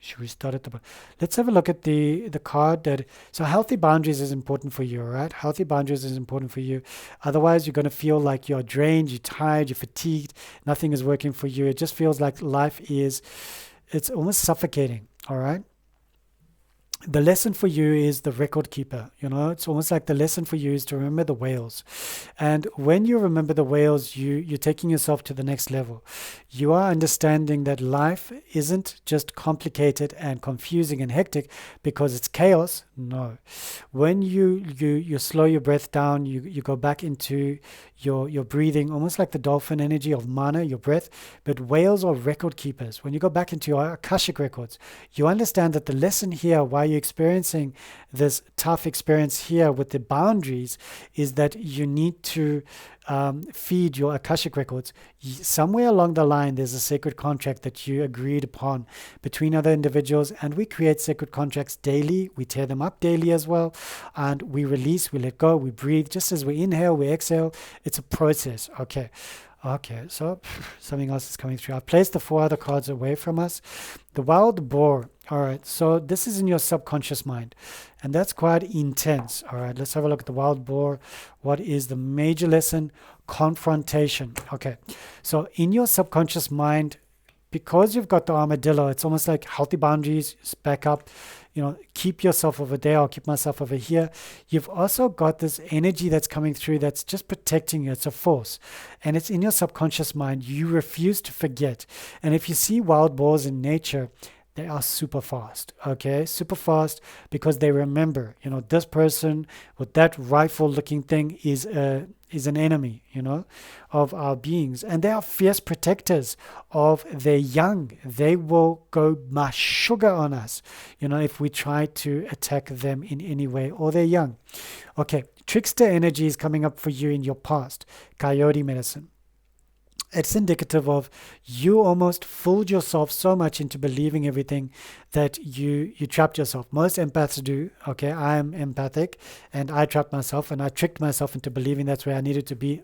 Should we start at the? Let's have a look at the card that. So healthy boundaries is important for you, all right? Healthy boundaries is important for you. Otherwise, you're going to feel like you're drained, you're tired, you're fatigued. Nothing is working for you. It just feels like life is. It's almost suffocating. All right. the lesson for you is the record keeper. It's almost like the lesson for you is to remember the whales. And when you remember the whales, you're taking yourself to the next level. You are understanding that life isn't just complicated and confusing and hectic because it's chaos. No. When you slow your breath down, you go back into your breathing, almost like the dolphin energy of mana, your breath. But whales are record keepers. When you go back into your Akashic records, you understand that the lesson here, why you're experiencing this tough experience here with the boundaries, is that you need to feed your Akashic records. Somewhere along the line, there's a sacred contract that you agreed upon between other individuals, and we create sacred contracts daily. We tear them up daily as well, and we release, we let go, we breathe. Just as we inhale, we exhale. It's a process. Okay, so something else is coming through. I've placed the 4 other cards away from us. The wild boar. All right, so this is in your subconscious mind, and that's quite intense. All right, let's have a look at the wild boar. What is the major lesson? Confrontation. Okay, so in your subconscious mind, because you've got the armadillo, it's almost like healthy boundaries, just back up, keep yourself over there, I'll keep myself over here. You've also got this energy that's coming through that's just protecting you. It's a force, and it's in your subconscious mind. You refuse to forget. And if you see wild boars in nature, they are super fast, okay? Super fast because they remember, this person with that rifle looking thing is an enemy, of our beings. And they are fierce protectors of their young. They will go sugar on us, if we try to attack them in any way, or they're young. Okay, trickster energy is coming up for you in your past. Coyote medicine. It's indicative of you almost fooled yourself so much into believing everything that you trapped yourself. Most empaths do. Okay, I am empathic, and I trapped myself, and I tricked myself into believing that's where I needed to be,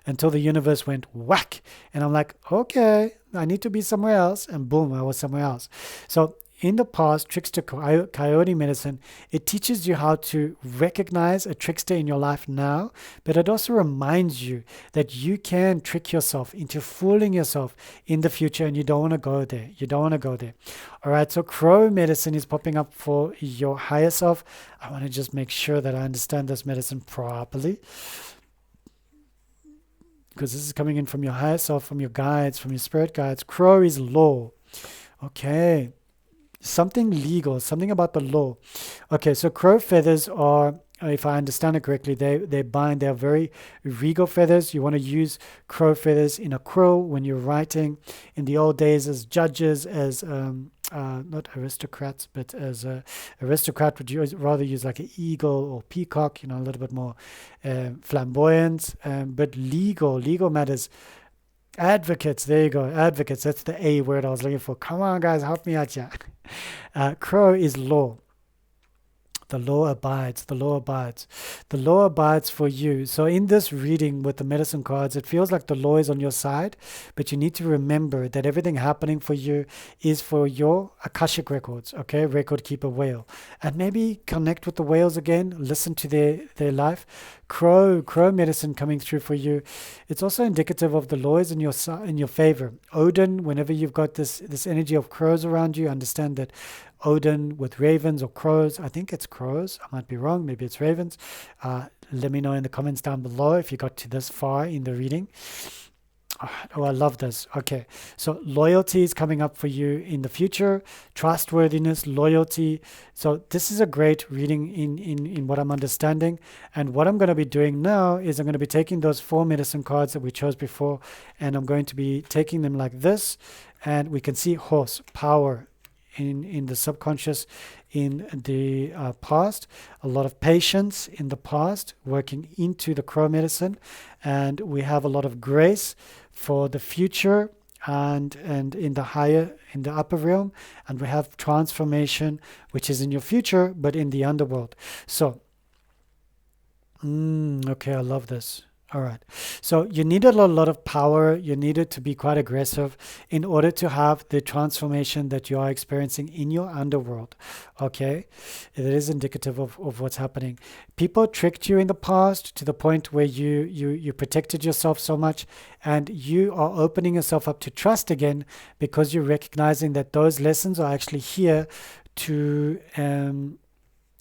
until the universe went whack, and I'm like, okay, I need to be somewhere else, and boom, I was somewhere else. So in the past, trickster coyote medicine, it teaches you how to recognize a trickster in your life now, but it also reminds you that you can trick yourself into fooling yourself in the future, and you don't want to go there. You don't want to go there. All right, so crow medicine is popping up for your higher self. I want to just make sure that I understand this medicine properly, because this is coming in from your higher self, from your guides, from your spirit guides. Crow is law. Okay. Something legal, something about the law. Okay, so crow feathers are, if I understand it correctly, they're very regal feathers. You want to use crow feathers in a quill when you're writing. In the old days, as judges, as not aristocrats, but as aristocrat would rather use like an eagle or peacock, a little bit more flamboyant. But legal matters. Advocates, there you go, advocates. That's the A word I was looking for. Come on, guys, help me out here. Crow is law. The law abides. The law abides. The law abides for you. So in this reading with the medicine cards, it feels like the law is on your side, but you need to remember that everything happening for you is for your Akashic records, okay? Record keeper whale. And maybe connect with the whales again, listen to their life. Crow medicine coming through for you. It's also indicative of the law is in your favor. Odin, whenever you've got this energy of crows around you, understand that Odin with ravens or crows. I think it's crows. I might be wrong. Maybe it's ravens. Let me know in the comments down below if you got to this far in the reading. Oh, I love this. Okay, so loyalty is coming up for you in the future. Trustworthiness, loyalty. So this is a great reading in what I'm understanding. And what I'm going to be doing now is I'm going to be taking those 4 medicine cards that we chose before, and I'm going to be taking them like this. And we can see horse, power, in the subconscious, in the past, a lot of patience in the past, working into the crow medicine, and we have a lot of grace for the future, and in the upper realm, and we have transformation, which is in your future but in the underworld. So okay, I love this. All right. So you needed a lot of power. You needed to be quite aggressive in order to have the transformation that you are experiencing in your underworld. Okay. It is indicative of what's happening. People tricked you in the past to the point where you protected yourself so much, and you are opening yourself up to trust again because you're recognizing that those lessons are actually here to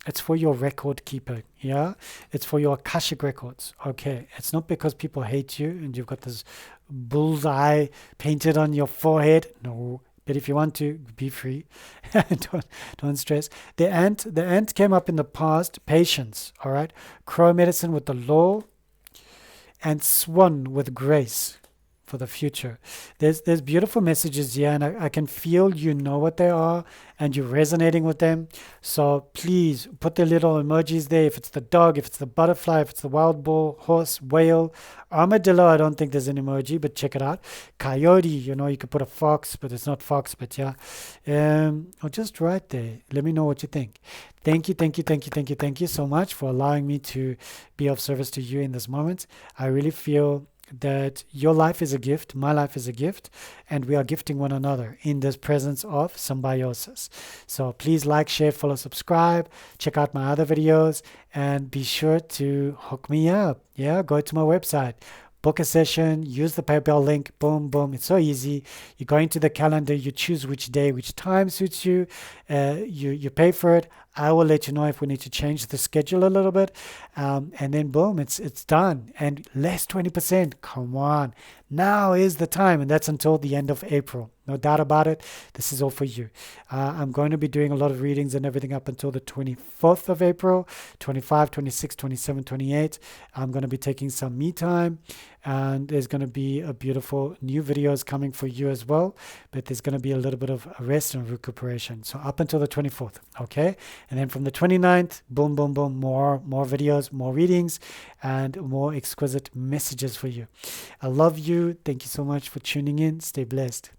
it's for your record keeper, yeah? It's for your Akashic records, okay? It's not because people hate you and you've got this bullseye painted on your forehead. No. But if you want to, be free. don't stress. The ant came up in the past, patience, all right? Crow medicine with the law, and swan with grace for the future. There's beautiful messages here, and I can feel you know what they are and you're resonating with them. So please put the little emojis there. If it's the dog, if it's the butterfly, if it's the wild boar, horse, whale, armadillo, I don't think there's an emoji, but check it out. Coyote, you know, you could put a fox, but it's not fox, but yeah. Or just right there. Let me know what you think. Thank you so much for allowing me to be of service to you in this moment. I really feel that your life is a gift, my life is a gift, and we are gifting one another in this presence of symbiosis. So please like, share, follow, subscribe, check out my other videos, and be sure to hook me up. Yeah, go to my website, book a session, use the PayPal link, boom, boom. It's so easy. You go into the calendar, you choose which day, which time suits you, you pay for it. I will let you know if we need to change the schedule a little bit. And then boom, it's done. And less 20%. Come on. Now is the time. And that's until the end of April. No doubt about it. This is all for you. I'm going to be doing a lot of readings and everything up until the 24th of April, 25, 26, 27, 28. I'm going to be taking some me time. And there's going to be a beautiful new videos coming for you as well. But there's going to be a little bit of rest and recuperation. So up until the 24th. Okay. And then from the 29th, boom, boom, boom, more videos, more readings, and more exquisite messages for you. I love you. Thank you so much for tuning in. Stay blessed.